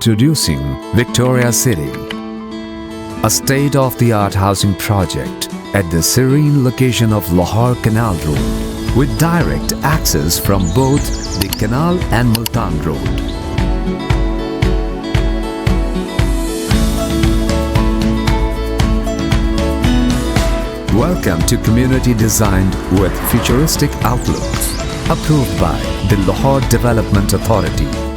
Introducing Victoria City, a state-of-the-art housing project at the serene location of Lahore Canal Road, with direct access from both the Canal and Multan Road. Welcome to community designed with futuristic outlooks, approved by the Lahore Development Authority.